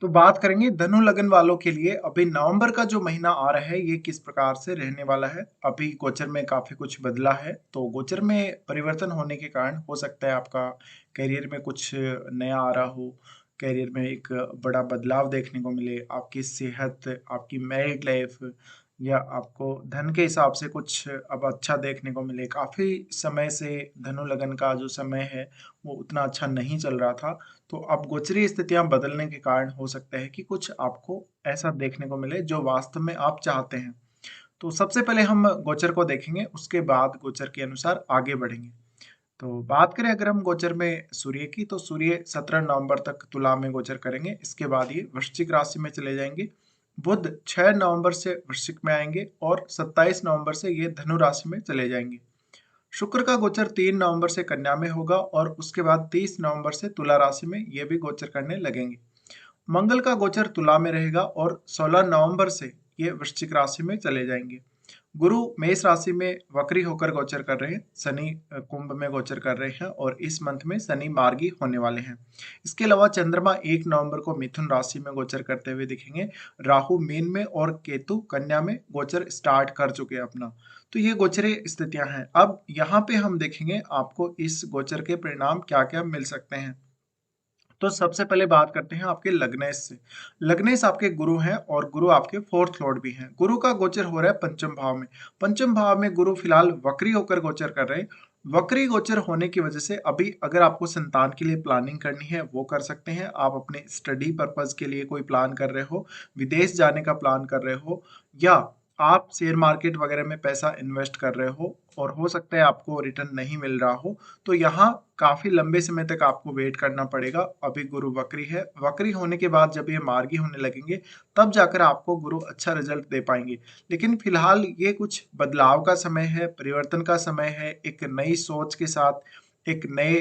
तो बात करेंगे धनु लगन वालों के लिए अभी नवंबर का जो महीना आ रहा है ये किस प्रकार से रहने वाला है। अभी गोचर में काफी कुछ बदला है, तो गोचर में परिवर्तन होने के कारण हो सकता है आपका करियर में कुछ नया आ रहा हो, करियर में एक बड़ा बदलाव देखने को मिले, आपकी सेहत, आपकी मैरिड लाइफ या आपको धन के हिसाब से कुछ अब अच्छा देखने को मिले। काफी समय से धनु लगन का जो समय है वो उतना अच्छा नहीं चल रहा था, तो अब गोचरीय स्थितियां बदलने के कारण हो सकता है कि कुछ आपको ऐसा देखने को मिले जो वास्तव में आप चाहते हैं। तो सबसे पहले हम गोचर को देखेंगे, उसके बाद गोचर के अनुसार आगे बढ़ेंगे। तो बात करें अगर हम गोचर में सूर्य की, तो सूर्य 17 नवंबर तक तुला में गोचर करेंगे, इसके बाद ये वृश्चिक राशि में चले जाएंगे। बुध 6 नवंबर से वृश्चिक में आएंगे और 27 नवंबर से ये धनु राशि में चले जाएंगे। शुक्र का गोचर 3 नवंबर से कन्या में होगा और उसके बाद 30 नवंबर से तुला राशि में ये भी गोचर करने लगेंगे। मंगल का गोचर तुला में रहेगा और 16 नवंबर से ये वृश्चिक राशि में चले जाएंगे। गुरु मेष राशि में वक्री होकर गोचर कर रहे हैं, शनि कुंभ में गोचर कर रहे हैं और इस मंथ में शनि मार्गी होने वाले हैं। इसके अलावा चंद्रमा 1 नवंबर को मिथुन राशि में गोचर करते हुए दिखेंगे। राहु मीन में और केतु कन्या में गोचर स्टार्ट कर चुके हैं अपना। तो ये गोचरीय स्थितियां हैं। अब यहाँ पे हम देखेंगे आपको इस गोचर के परिणाम क्या क्या मिल सकते हैं। तो सबसे पहले बात करते हैं आपके लग्नेश से। लग्नेश आपके गुरु हैं और गुरु आपके फोर्थ लॉर्ड भी हैं। गुरु का गोचर हो रहा है पंचम भाव में। पंचम भाव में गुरु फिलहाल वक्री होकर गोचर कर रहे हैं। वक्री गोचर होने की वजह से अभी अगर आपको संतान के लिए प्लानिंग करनी है वो कर सकते हैं। आप अपने स्टडी पर्पज के लिए कोई प्लान कर रहे हो, विदेश जाने का प्लान कर रहे हो, या आप शेयर मार्केट वगैरह में पैसा इन्वेस्ट कर रहे हो और हो सकता है आपको रिटर्न नहीं मिल रहा हो, तो यहाँ काफी लंबे समय तक आपको वेट करना पड़ेगा। अभी गुरु वक्री है, वक्री होने के बाद जब ये मार्गी होने लगेंगे तब जाकर आपको गुरु अच्छा रिजल्ट दे पाएंगे। लेकिन फिलहाल ये कुछ बदलाव का समय है, परिवर्तन का समय है, एक नई सोच के साथ, एक नए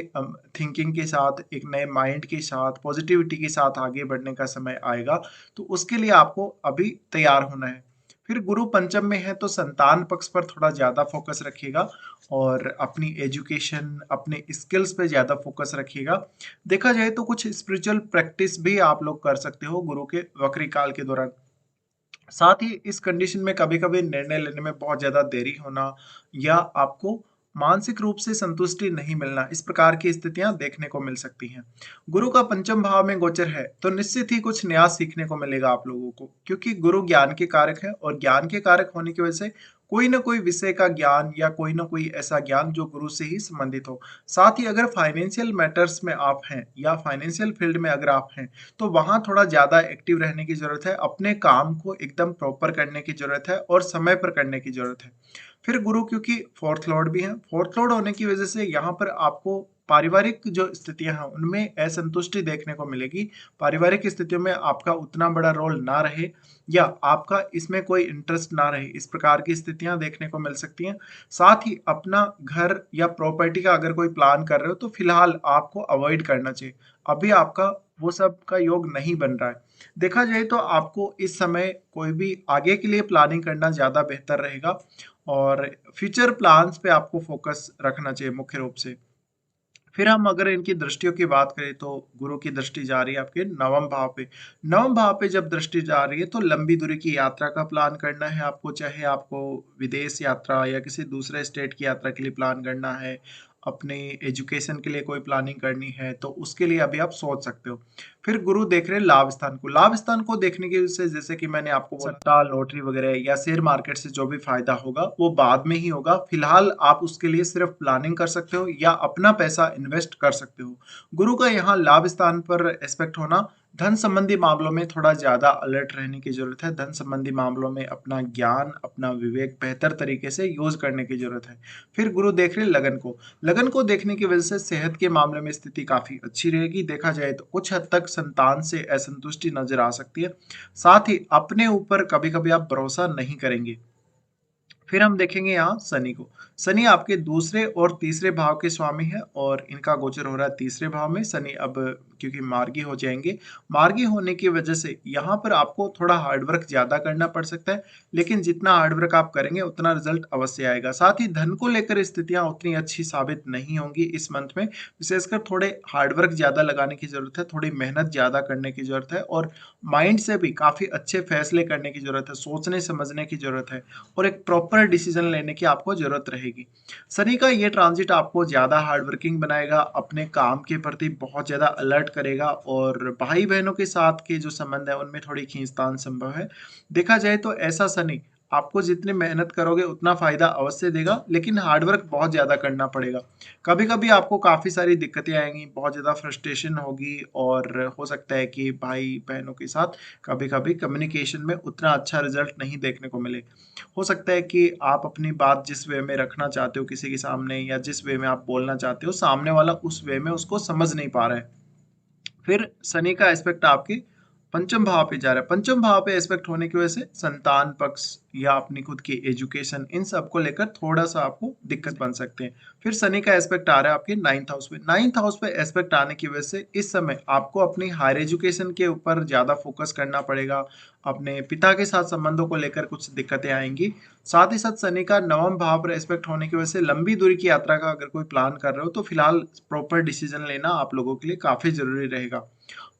थिंकिंग के साथ, एक नए माइंड के साथ, पॉजिटिविटी के साथ आगे बढ़ने का समय आएगा। तो उसके लिए आपको अभी तैयार होना है। फिर गुरु पंचम में है तो संतान पक्ष पर थोड़ा ज्यादा फोकस रखिएगा और अपनी एजुकेशन, अपने स्किल्स पे ज्यादा फोकस रखिएगा। देखा जाए तो कुछ स्पिरिचुअल प्रैक्टिस भी आप लोग कर सकते हो गुरु के वक्री काल के दौरान। साथ ही इस कंडीशन में कभी कभी निर्णय लेने में बहुत ज्यादा देरी होना या आपको मानसिक रूप से संतुष्टि नहीं मिलना, इस प्रकार की स्थितियां देखने को मिल सकती हैं। गुरु का पंचम भाव में गोचर है तो निश्चित ही कुछ नया सीखने को मिलेगा आप लोगों को, क्योंकि गुरु ज्ञान के कारक है और ज्ञान के कारक होने की वजह से कोई ना कोई विषय का ज्ञान या कोई ना कोई ऐसा ज्ञान जो गुरु से ही संबंधित हो। साथ ही अगर फाइनेंशियल मैटर्स में आप हैं या फाइनेंशियल फील्ड में अगर आप हैं तो वहां थोड़ा ज्यादा एक्टिव रहने की जरूरत है, अपने काम को एकदम प्रॉपर करने की जरूरत है और समय पर करने की जरूरत है। फिर गुरु क्योंकि फोर्थ लॉर्ड भी है, फोर्थ लॉर्ड होने की वजह से यहाँ पर आपको पारिवारिक जो स्थितियां हैं उनमें असंतुष्टि देखने को मिलेगी। पारिवारिक स्थितियों में आपका उतना बड़ा रोल ना रहे या आपका इसमें कोई इंटरेस्ट ना रहे, इस प्रकार की स्थितियां देखने को मिल सकती हैं। साथ ही अपना घर या प्रॉपर्टी का अगर कोई प्लान कर रहे हो तो फिलहाल आपको अवॉइड करना चाहिए। अभी आपका वो सब का योग नहीं बन रहा है। देखा जाए तो आपको इस समय कोई भी आगे के लिए प्लानिंग करना ज्यादा बेहतर रहेगा और फ्यूचर प्लान्स पे आपको फोकस रखना चाहिए मुख्य रूप से। फिर हम अगर इनकी दृष्टियों की बात करें तो गुरु की दृष्टि जा रही है आपके नवम भाव पे। नवम भाव पे जब दृष्टि जा रही है तो लंबी दूरी की यात्रा का प्लान करना है आपको, चाहे आपको विदेश यात्रा या किसी दूसरे स्टेट की यात्रा के लिए प्लान करना है, अपने एजुकेशन के लिए कोई प्लानिंग करनी है, तो उसके लिए अभी आप सोच सकते हो। फिर गुरु देख रहे हैं लाभ स्थान को। लाभ स्थान को देखने की वजह से जैसे कि मैंने आपको बोला, सट्टा, लॉटरी वगैरह या शेयर मार्केट से जो भी फायदा होगा वो बाद में ही होगा। फिलहाल आप उसके लिए सिर्फ प्लानिंग कर सकते हो या अपना पैसा इन्वेस्ट कर सकते हो। गुरु का यहाँ लाभ स्थान पर एस्पेक्ट होना, धन संबंधी मामलों में थोड़ा ज्यादा अलर्ट रहने की जरूरत है। धन संबंधी मामलों में अपना ज्ञान, अपना विवेक बेहतर तरीके से यूज करने की जरूरत है। फिर गुरु देख रहे हैं लगन को। लगन को देखने की वजह से सेहत के मामले में स्थिति काफी अच्छी रहेगी। देखा जाए तो कुछ हद तक संतान से असंतुष्टि नजर आ सकती है। साथ ही अपने ऊपर कभी कभी आप भरोसा नहीं करेंगे। फिर हम देखेंगे यहाँ शनि को। शनि आपके दूसरे और तीसरे भाव के स्वामी है और इनका गोचर हो रहा है तीसरे भाव में। शनि अब क्योंकि मार्गी हो जाएंगे। मार्गी होने की वजह से यहाँ पर आपको थोड़ा हार्डवर्क ज़्यादा करना पड़ सकता है, लेकिन जितना हार्डवर्क आप करेंगे उतना रिजल्ट अवश्य आएगा। साथ ही धन को लेकर स्थितियाँ उतनी अच्छी साबित नहीं होंगी इस मंथ में, विशेषकर थोड़े हार्डवर्क ज़्यादा लगाने की ज़रूरत है, थोड़ी मेहनत ज़्यादा करने की ज़रूरत है और माइंड से भी काफ़ी अच्छे फैसले करने की ज़रूरत है, सोचने समझने की ज़रूरत है और एक प्रॉपर डिसीजन लेने की आपको ज़रूरत रहेगी। शनि का ये ट्रांजिट आपको ज़्यादा हार्डवर्किंग बनाएगा, अपने काम के प्रति बहुत ज़्यादा अलर्ट करेगा और भाई बहनों के साथ के जो संबंध है उनमें थोड़ी खींचतान संभव है। देखा जाए तो ऐसा शनि आपको जितनी मेहनत करोगे उतना फायदा अवश्य देगा, लेकिन हार्डवर्क बहुत ज़्यादा करना पड़ेगा। कभी कभी आपको काफ़ी सारी दिक्कतें आएंगी, बहुत ज़्यादा फ्रस्ट्रेशन होगी और हो सकता है कि भाई बहनों के साथ कभी कभी कम्युनिकेशन में उतना अच्छा रिजल्ट नहीं देखने को मिले। हो सकता है कि आप अपनी बात जिस वे में रखना चाहते हो किसी के सामने या जिस वे में आप बोलना चाहते हो, सामने वाला उस वे में उसको समझ नहीं पा रहा है। फिर शनि का एस्पेक्ट आपके पंचम भाव पे जा रहा है। पंचम भाव पे एस्पेक्ट होने की वजह से संतान पक्ष या अपनी खुद की एजुकेशन, इन सब को लेकर थोड़ा सा आपको दिक्कत बन सकते हैं। फिर शनि का एस्पेक्ट आ रहा है आपके नाइन्थ हाउस पे। नाइन्थ हाउस पे एस्पेक्ट आने की वजह से इस समय आपको अपनी हायर एजुकेशन के ऊपर ज्यादा फोकस करना पड़ेगा। अपने पिता के साथ संबंधों को लेकर कुछ दिक्कतें आएंगी। साथ ही साथ शनि का नवम भाव पर एस्पेक्ट होने की वजह से लंबी दूरी की यात्रा का अगर कोई प्लान कर रहे हो तो फिलहाल प्रॉपर डिसीजन लेना आप लोगों के लिए काफी जरूरी रहेगा।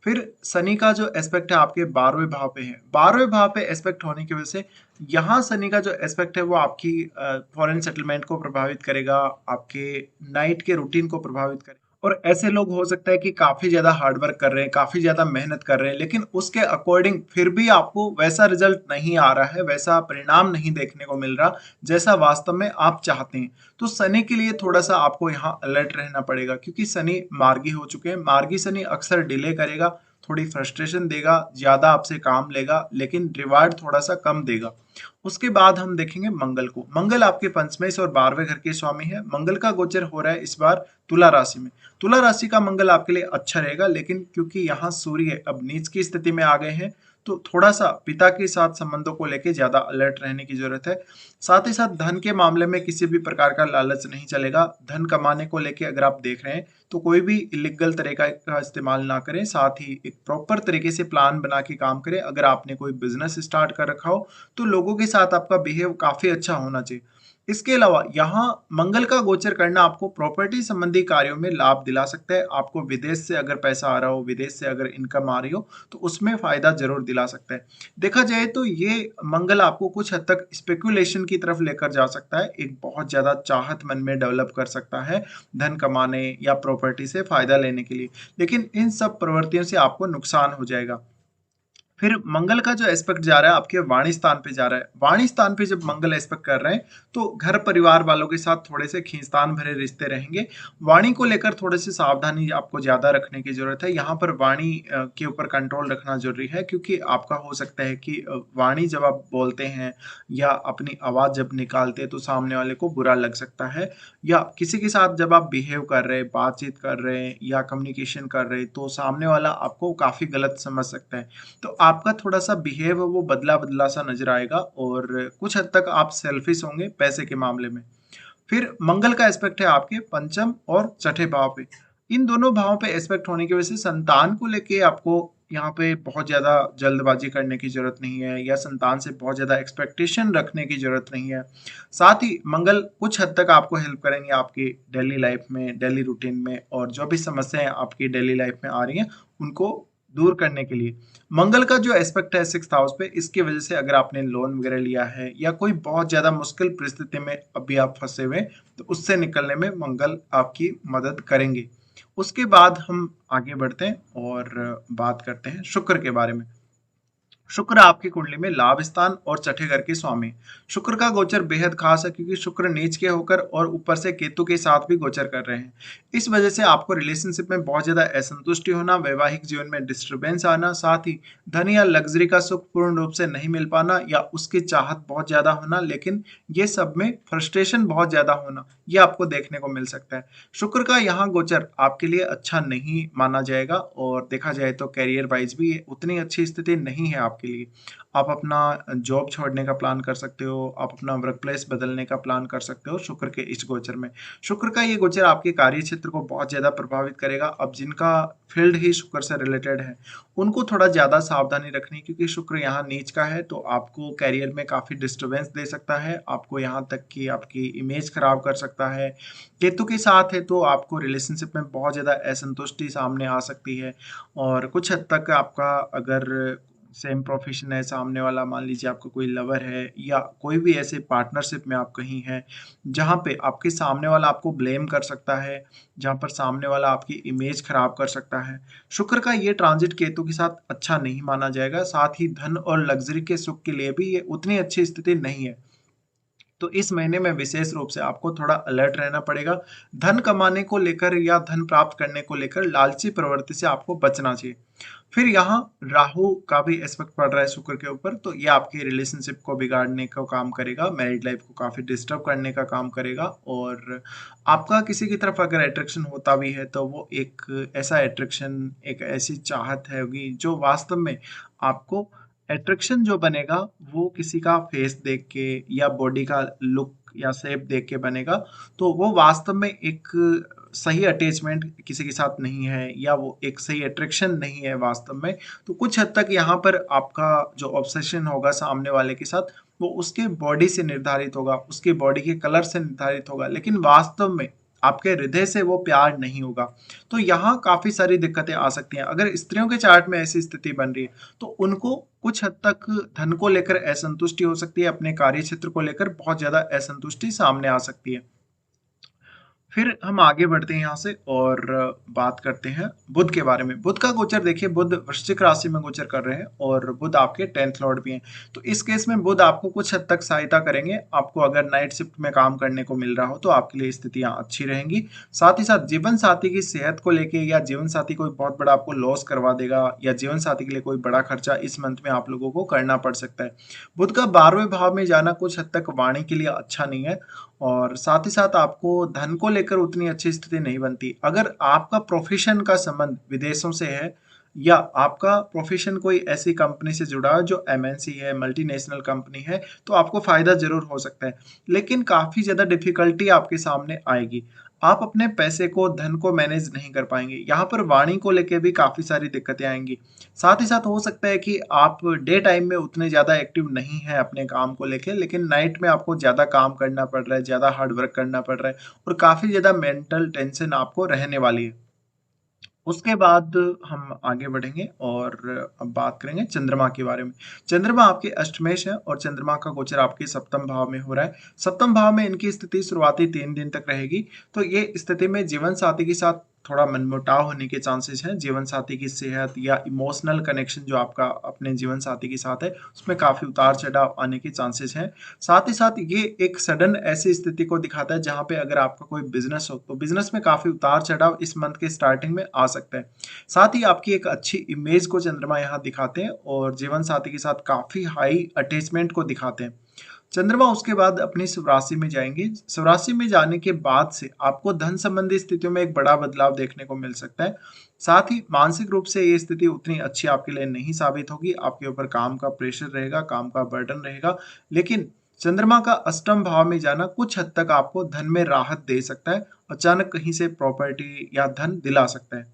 फिर शनि का जो एस्पेक्ट है आपके 12वें भाव पे है। 12वें भाव पे एस्पेक्ट होने की वजह से यहाँ शनि का जो एस्पेक्ट है वो आपकी फॉरेन सेटलमेंट को प्रभावित करेगा, आपके नाइट के रूटीन को प्रभावित करेगा और ऐसे लोग हो सकता है कि काफी ज्यादा हार्डवर्क कर रहे हैं, काफी ज्यादा मेहनत कर रहे हैं, लेकिन उसके अकॉर्डिंग फिर भी आपको वैसा रिजल्ट नहीं आ रहा है, वैसा परिणाम नहीं देखने को मिल रहा जैसा वास्तव में आप चाहते हैं। तो शनि के लिए थोड़ा सा आपको यहाँ अलर्ट रहना पड़ेगा, क्योंकि शनि मार्गी हो चुके हैं। मार्गी शनि अक्सर डिले करेगा, थोड़ी फ्रस्ट्रेशन देगा, ज्यादा आपसे काम लेगा, लेकिन रिवार्ड थोड़ा सा कम देगा। उसके बाद हम देखेंगे मंगल को। मंगल आपके पंचमेश और 12वें घर के स्वामी है। मंगल का गोचर हो रहा है इस बार तुला राशि में। तुला राशि का मंगल आपके लिए अच्छा रहेगा, लेकिन क्योंकि यहाँ सूर्य अब नीच की स्थिति में आ गए हैं तो थोड़ा सा पिता के साथ संबंधों को लेकर ज्यादा अलर्ट रहने की जरूरत है। साथ ही साथ धन के मामले में किसी भी प्रकार का लालच नहीं चलेगा। धन कमाने को लेके अगर आप देख रहे हैं तो कोई भी इलीगल तरीका का इस्तेमाल ना करें, साथ ही एक प्रॉपर तरीके से प्लान बना के काम करें। अगर आपने कोई बिजनेस स्टार्ट कर रखा हो तो लोगों के साथ आपका बिहेव काफी अच्छा होना चाहिए। इसके अलावा यहाँ मंगल का गोचर करना आपको प्रॉपर्टी संबंधी कार्यों में लाभ दिला सकता है। आपको विदेश से अगर पैसा आ रहा हो, विदेश से अगर इनकम आ रही हो तो उसमें फायदा जरूर दिला सकता है। देखा जाए तो ये मंगल आपको कुछ हद तक स्पेकुलेशन की तरफ लेकर जा सकता है, एक बहुत ज्यादा चाहत मन में डेवलप कर सकता है धन कमाने या प्रॉपर्टी से फायदा लेने के लिए, लेकिन इन सब प्रवृत्तियों से आपको नुकसान हो जाएगा। फिर मंगल का जो एस्पेक्ट जा रहा है आपके वाणी स्थान पे जा रहा है। वाणी स्थान पे जब मंगल एस्पेक्ट कर रहे हैं तो घर परिवार वालों के साथ थोड़े से खींचतान भरे रिश्ते रहेंगे। वाणी को लेकर थोड़े से सावधानी आपको ज्यादा रखने की जरूरत है। यहाँ पर वाणी के ऊपर कंट्रोल रखना जरूरी है, क्योंकि आपका हो सकता है कि वाणी जब आप बोलते हैं या अपनी आवाज जब निकालते हैं तो सामने वाले को बुरा लग सकता है, या किसी के साथ जब आप बिहेव कर रहे हैं, बातचीत कर रहे हैं या कम्युनिकेशन कर रहे हैं तो सामने वाला आपको काफी गलत समझ सकता है। तो आपका थोड़ा सा बिहेव वो बदला बदला सा नजर आएगा और कुछ हद तक आप सेल्फिश होंगे पैसे के मामले में। फिर मंगल का एस्पेक्ट है आपके पंचम और छठे भाव पे। इन दोनों भावों पे एस्पेक्ट होने की वजह से संतान को लेके आपको यहाँ पे बहुत ज्यादा जल्दबाजी करने की जरूरत नहीं है, या संतान से बहुत ज्यादा एक्सपेक्टेशन रखने की जरूरत नहीं है। साथ ही मंगल कुछ हद तक आपको हेल्प करेंगे आपकी डेली लाइफ में, डेली रूटीन में, और जो भी समस्याएं आपकी डेली लाइफ में आ रही हैं उनको दूर करने के लिए। मंगल का जो एस्पेक्ट है सिक्स्थ हाउस पे, इसकी वजह से अगर आपने लोन वगैरह लिया है या कोई बहुत ज्यादा मुश्किल परिस्थिति में अभी आप फंसे हुए तो उससे निकलने में मंगल आपकी मदद करेंगे। उसके बाद हम आगे बढ़ते हैं और बात करते हैं शुक्र के बारे में। शुक्र आपकी कुंडली में लाभ स्थान और छठे घर के स्वामी। शुक्र का गोचर बेहद खास है, क्योंकि शुक्र नीच के होकर और ऊपर से केतु के साथ भी गोचर कर रहे हैं। इस वजह से आपको रिलेशनशिप में बहुत ज्यादा असंतुष्टि होना, वैवाहिक जीवन में डिस्टरबेंस आना, साथ ही धन या लग्जरी का सुख पूर्ण रूप से नहीं मिल पाना या उसकी चाहत बहुत ज्यादा होना, लेकिन ये सब में फ्रस्ट्रेशन बहुत ज्यादा होना, ये आपको देखने को मिल सकता है। शुक्र का यहाँ गोचर आपके लिए अच्छा नहीं माना जाएगा और देखा जाए तो करियर वाइज भी ये उतनी अच्छी स्थिति नहीं है आपके लिए। आप अपना जॉब छोड़ने का प्लान कर सकते हो, आप अपना वर्क प्लेस बदलने का प्लान कर सकते हो शुक्र के इस गोचर में। शुक्र का ये गोचर आपके कार्य क्षेत्र को बहुत ज़्यादा प्रभावित करेगा। अब जिनका फील्ड ही शुक्र से रिलेटेड है, उनको थोड़ा ज़्यादा सावधानी रखनी, क्योंकि शुक्र यहाँ नीच का है तो आपको करियर में काफ़ी डिस्टर्बेंस दे सकता है। आपको यहाँ तक कि आपकी इमेज खराब कर सकता है। केतु के साथ है तो आपको रिलेशनशिप में बहुत ज़्यादा असंतुष्टि सामने आ सकती है और कुछ हद तक आपका अगर सेम प्रोफेशन है, सामने वाला मान लीजिए आपका कोई लवर है या कोई भी ऐसे पार्टनरशिप में आप कहीं हैं, जहाँ पे आपके सामने वाला आपको ब्लेम कर सकता है, जहाँ पर सामने वाला आपकी इमेज खराब कर सकता है। शुक्र का ये ट्रांजिट केतु के साथ अच्छा नहीं माना जाएगा। साथ ही धन और लग्ज़री के सुख के लिए भी ये उतनी अच्छी स्थिति नहीं है। तो इस महीने में विशेष रूप से आपको थोड़ा अलर्ट रहना पड़ेगा। धन कमाने को लेकर या धन प्राप्त करने को लेकर लालची प्रवृत्ति से आपको बचना चाहिए। फिर यहाँ राहु का भी एस्पेक्ट पड़ रहा है शुक्र के ऊपर, तो ये आपके रिलेशनशिप को बिगाड़ने का काम करेगा, मैरिड लाइफ को काफी डिस्टर्ब करने का काम करेगा और आपका किसी की तरफ अगर अट्रैक्शन होता भी है तो वो एक ऐसा अट्रैक्शन, एक ऐसी चाहत है होगी जो वास्तव में आपको अट्रैक्शन जो बनेगा वो किसी का फेस देख के या बॉडी का लुक या शेप देख के बनेगा। तो वो वास्तव में एक सही अटैचमेंट किसी के साथ नहीं है या वो एक सही अट्रैक्शन नहीं है वास्तव में। तो कुछ हद तक यहाँ पर आपका जो ऑब्सेशन होगा सामने वाले के साथ, वो उसके बॉडी से निर्धारित होगा, उसके बॉडी के कलर से निर्धारित होगा, लेकिन वास्तव में आपके हृदय से वो प्यार नहीं होगा। तो यहाँ काफी सारी दिक्कतें आ सकती हैं। अगर स्त्रियों के चार्ट में ऐसी स्थिति बन रही है तो उनको कुछ हद तक धन को लेकर असंतुष्टि हो सकती है, अपने कार्य क्षेत्र को लेकर बहुत ज्यादा असंतुष्टि सामने आ सकती है। फिर हम आगे बढ़ते हैं यहाँ से और बात करते हैं बुध के बारे में। बुध का गोचर देखिए, बुध वृश्चिक राशि में गोचर कर रहे हैं और बुध आपके 10th लॉर्ड भी हैं। तो इस केस में बुध आपको कुछ हद तक सहायता करेंगे। आपको अगर नाइट शिफ्ट में काम करने को मिल रहा हो तो आपके लिए स्थितियां अच्छी रहेंगी। साथ ही साथ जीवन साथी की सेहत को लेके या जीवन साथी कोई बहुत बड़ा आपको लॉस करवा देगा या जीवन साथी के लिए कोई बड़ा खर्चा इस मंथ में आप लोगों को करना पड़ सकता है। बुध का 12वें भाव में जाना कुछ हद तक वाणी के लिए अच्छा नहीं है और साथ ही साथ आपको धन को लेकर उतनी अच्छी स्थिति नहीं बनती। अगर आपका प्रोफेशन का संबंध विदेशों से है या आपका प्रोफेशन कोई ऐसी कंपनी से जुड़ा है जो एमएनसी है, मल्टीनेशनल कंपनी है, तो आपको फायदा जरूर हो सकता है, लेकिन काफी ज्यादा डिफिकल्टी आपके सामने आएगी। आप अपने पैसे को, धन को मैनेज नहीं कर पाएंगे। यहाँ पर वाणी को लेके भी काफी सारी दिक्कतें आएंगी। साथ ही साथ हो सकता है कि आप डे टाइम में उतने ज़्यादा एक्टिव नहीं हैं अपने काम को लेके, लेकिन नाइट में आपको ज़्यादा काम करना पड़ रहा है, ज़्यादा हार्ड वर्क करना पड़ रहा है और काफ़ी ज़्यादा मेंटल टेंशन आपको रहने वाली है। उसके बाद हम आगे बढ़ेंगे और अब बात करेंगे चंद्रमा के बारे में। चंद्रमा आपके अष्टमेश है और चंद्रमा का गोचर आपके सप्तम भाव में हो रहा है। सप्तम भाव में इनकी स्थिति शुरुआती 3 दिन तक रहेगी। तो ये स्थिति में जीवन साथी के साथ थोड़ा मनमुटाव होने के चांसेस हैं। जीवन साथी की सेहत या इमोशनल कनेक्शन जो आपका अपने जीवन साथी के साथ है, उसमें काफी उतार चढ़ाव आने के चांसेस हैं। साथ ही साथ ये एक सडन ऐसी स्थिति को दिखाता है जहां पे अगर आपका कोई बिजनेस हो तो बिजनेस में काफी उतार चढ़ाव इस मंथ के स्टार्टिंग में आ सकता है। साथ ही आपकी एक अच्छी इमेज को चंद्रमा यहाँ दिखाते हैं और जीवन साथी के साथ काफी हाई अटैचमेंट को दिखाते हैं। चंद्रमा उसके बाद अपनी स्वराशि में जाएंगे। स्वराशि में जाने के बाद से आपको धन संबंधी स्थितियों में एक बड़ा बदलाव देखने को मिल सकता है। साथ ही मानसिक रूप से ये स्थिति उतनी अच्छी आपके लिए नहीं साबित होगी। आपके ऊपर काम का प्रेशर रहेगा, काम का बर्डन रहेगा, लेकिन चंद्रमा का अष्टम भाव में जाना कुछ हद तक आपको धन में राहत दे सकता है। अचानक कहीं से प्रॉपर्टी या धन दिला सकता है।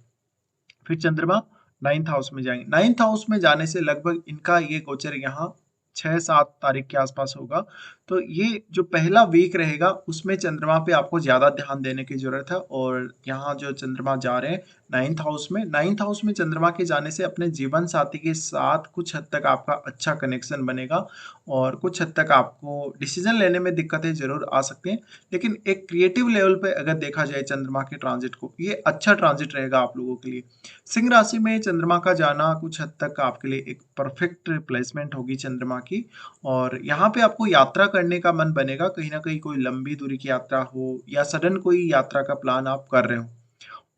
फिर चंद्रमा 9th हाउस में जाएंगे। 9th हाउस में जाने से लगभग इनका ये गोचर यहाँ 6-7 तारीख के आसपास होगा। तो ये जो पहला वीक रहेगा उसमें चंद्रमा पे आपको ज्यादा ध्यान देने की जरूरत है और यहाँ जो चंद्रमा जा रहे हैं 9th हाउस में चंद्रमा के जाने से अपने जीवन साथी के साथ कुछ हद तक आपका अच्छा कनेक्शन बनेगा और कुछ हद तक आपको डिसीजन लेने में दिक्कतें जरूर आ सकती हैं, लेकिन एक क्रिएटिव लेवल पे अगर देखा जाए चंद्रमा के ट्रांजिट को, ये अच्छा ट्रांजिट रहेगा आप लोगों के लिए। सिंह राशि में चंद्रमा का जाना कुछ हद तक आपके लिए एक परफेक्ट रिप्लेसमेंट होगी चंद्रमा की और यहाँ पे आपको यात्रा करने का मन बनेगा, कहीं ना कहीं कोई लंबी दूरी की यात्रा हो या सडन कोई यात्रा का प्लान आप कर रहे हो।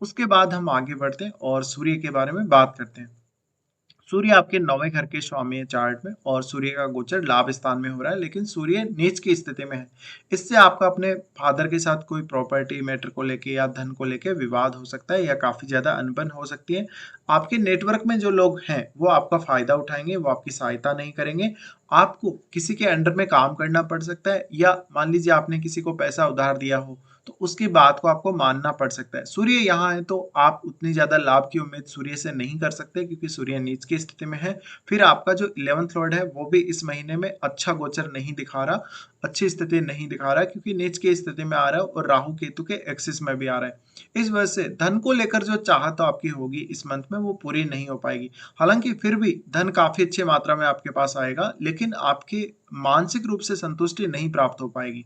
उसके बाद हम आगे बढ़ते हैं और सूर्य के बारे में बात करते हैं। सूर्य आपके 9वें घर के स्वामी है चार्ट में और सूर्य का गोचर लाभ स्थान में हो रहा है, लेकिन सूर्य नीच की स्थिति में है। इससे आपका अपने फादर के साथ कोई प्रॉपर्टी मैटर को लेके या धन को लेके विवाद हो सकता है या काफी ज्यादा अनबन हो सकती है। आपके नेटवर्क में जो लोग हैं वो आपका फायदा उठाएंगे, वो आपकी सहायता नहीं करेंगे। आपको किसी के अंडर में काम करना पड़ सकता है, या मान लीजिए आपने किसी को पैसा उधार दिया हो तो उसकी बात को आपको मानना पड़ सकता है। सूर्य यहाँ है तो आप उतनी ज्यादा लाभ की उम्मीद सूर्य से नहीं कर सकते, क्योंकि सूर्य नीच की स्थिति में है। फिर आपका जो 11th लॉर्ड है वो भी इस महीने में अच्छा गोचर नहीं दिखा रहा, अच्छी स्थिति नहीं दिखा रहा, क्योंकि नीच की स्थिति में आ रहा है और राहु केतु के एक्सिस में भी आ रहा है। इस वजह से धन को लेकर जो चाहत आपकी होगी इस मंथ में वो पूरी नहीं हो पाएगी। हालांकि फिर भी धन काफी अच्छी मात्रा में आपके पास आएगा, लेकिन आपकी मानसिक रूप से संतुष्टि नहीं प्राप्त हो पाएगी।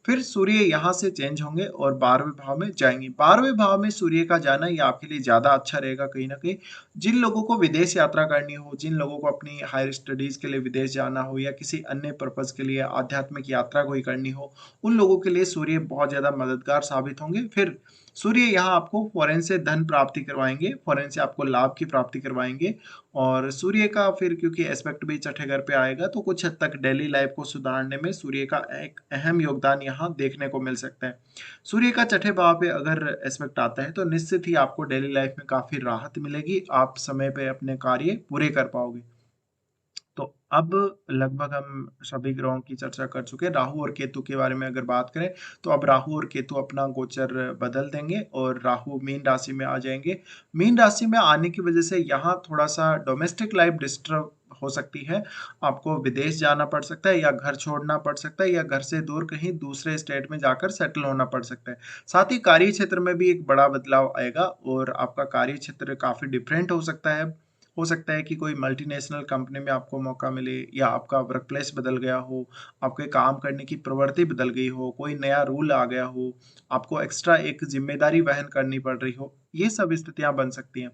फिर सूर्य यहाँ से चेंज होंगे और 12वें भाव में जाएंगे। 12वें भाव में सूर्य का जाना ये आपके लिए ज्यादा अच्छा रहेगा कहीं ना कहीं। जिन लोगों को विदेश यात्रा करनी हो, जिन लोगों को अपनी हायर स्टडीज के लिए विदेश जाना हो या किसी अन्य पर्पज के लिए आध्यात्मिक यात्रा कोई करनी हो, उन लोगों के लिए सूर्य बहुत ज्यादा मददगार साबित होंगे। फिर सूर्य यहाँ आपको फॉरेन से धन प्राप्ति करवाएंगे, फॉरेन से आपको लाभ की प्राप्ति करवाएंगे। और सूर्य का फिर क्योंकि एस्पेक्ट भी छठे घर पे आएगा तो कुछ हद तक डेली लाइफ को सुधारने में सूर्य का एक अहम योगदान यहाँ देखने को मिल सकता है। सूर्य का छठे भाव पे अगर एस्पेक्ट आता है तो निश्चित ही आपको डेली लाइफ में काफी राहत मिलेगी, आप समय पे अपने कार्य पूरे कर पाओगे। तो अब लगभग हम सभी ग्रहों की चर्चा कर चुके हैं। राहु और केतु के बारे में अगर बात करें तो अब राहु और केतु अपना गोचर बदल देंगे और राहु मीन राशि में आ जाएंगे। मीन राशि में आने की वजह से यहाँ थोड़ा सा डोमेस्टिक लाइफ डिस्टर्ब हो सकती है। आपको विदेश जाना पड़ सकता है या घर छोड़ना पड़ सकता है या घर से दूर कहीं दूसरे स्टेट में जाकर सेटल होना पड़ सकता है। साथ ही कार्य क्षेत्र में भी एक बड़ा बदलाव आएगा और आपका कार्य क्षेत्र काफी डिफरेंट हो सकता है। हो सकता है कि कोई मल्टीनेशनल कंपनी में आपको मौका मिले या आपका वर्क प्लेस बदल गया हो, आपके काम करने की प्रवृत्ति बदल गई हो, कोई नया रूल आ गया हो, आपको एक्स्ट्रा एक जिम्मेदारी वहन करनी पड़ रही हो। ये सब स्थितियां बन सकती हैं।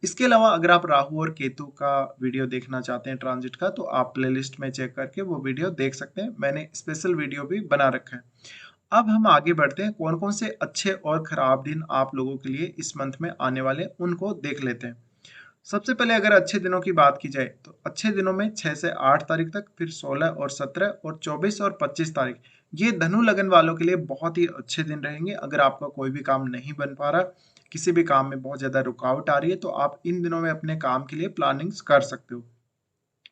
इसके अलावा अगर आप राहु और केतु का वीडियो देखना चाहते हैं ट्रांजिट का, तो आप प्लेलिस्ट में चेक करके वो वीडियो देख सकते हैं। मैंने स्पेशल वीडियो भी बना रखा है। अब हम आगे बढ़ते हैं, कौन कौन से अच्छे और खराब दिन आप लोगों के लिए इस मंथ में आने वाले उनको देख लेते हैं। सबसे पहले अगर अच्छे दिनों की बात की जाए तो अच्छे दिनों में 6 से 8 तारीख तक, फिर 16 और 17 और 24 और 25 तारीख, ये धनु लगन वालों के लिए बहुत ही अच्छे दिन रहेंगे। अगर आपका कोई भी काम नहीं बन पा रहा, किसी भी काम में बहुत ज्यादा रुकावट आ रही है, तो आप इन दिनों में अपने काम के लिए प्लानिंग्स कर सकते हो।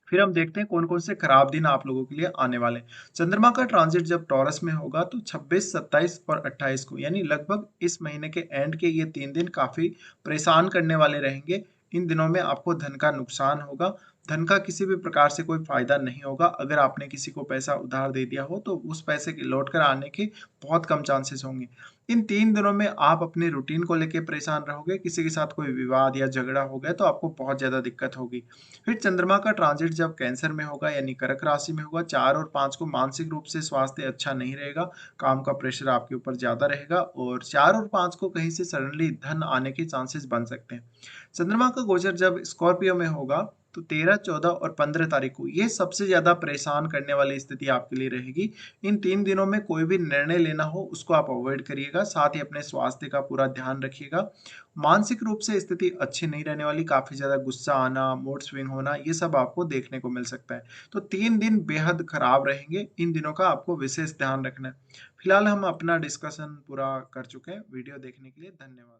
फिर हम देखते हैं कौन कौन से खराब दिन आप लोगों के लिए आने वाले हैं। चंद्रमा का ट्रांजिट जब टॉरस में होगा तो 26, 27 और 28 को, यानी लगभग इस महीने के एंड के ये 3 दिन काफी परेशान करने वाले रहेंगे। इन दिनों में आपको धन का नुकसान होगा, धन का किसी भी प्रकार से कोई फायदा नहीं होगा। अगर आपने किसी को पैसा उधार दे दिया हो तो उस पैसे के लौट कर आने के बहुत कम चांसेस होंगे। इन 3 दिनों में आप अपने रूटीन को लेकर परेशान रहोगे, किसी के साथ कोई विवाद या झगड़ा हो गया तो आपको बहुत ज्यादा दिक्कत होगी। फिर चंद्रमा का ट्रांजिट जब कैंसर में होगा यानी कर्क राशि में होगा 4 और 5 को, मानसिक रूप से स्वास्थ्य अच्छा नहीं रहेगा, काम का प्रेशर आपके ऊपर ज्यादा रहेगा और 4 और 5 को कहीं से सडनली धन आने के चांसेस बन सकते हैं। चंद्रमा का गोचर जब स्कॉर्पियो में होगा तो 13, 14 और 15 तारीख को ये सबसे ज्यादा परेशान करने वाली स्थिति आपके लिए रहेगी। इन 3 दिनों में कोई भी निर्णय लेना हो उसको आप अवॉइड करिएगा, साथ ही अपने स्वास्थ्य का पूरा ध्यान रखिएगा। मानसिक रूप से स्थिति अच्छी नहीं रहने वाली, काफी ज्यादा गुस्सा आना, मूड स्विंग होना, ये सब आपको देखने को मिल सकता है। तो 3 दिन बेहद खराब रहेंगे, इन दिनों का आपको विशेष ध्यान रखना है। फिलहाल हम अपना डिस्कशन पूरा कर चुके हैं। वीडियो देखने के लिए धन्यवाद।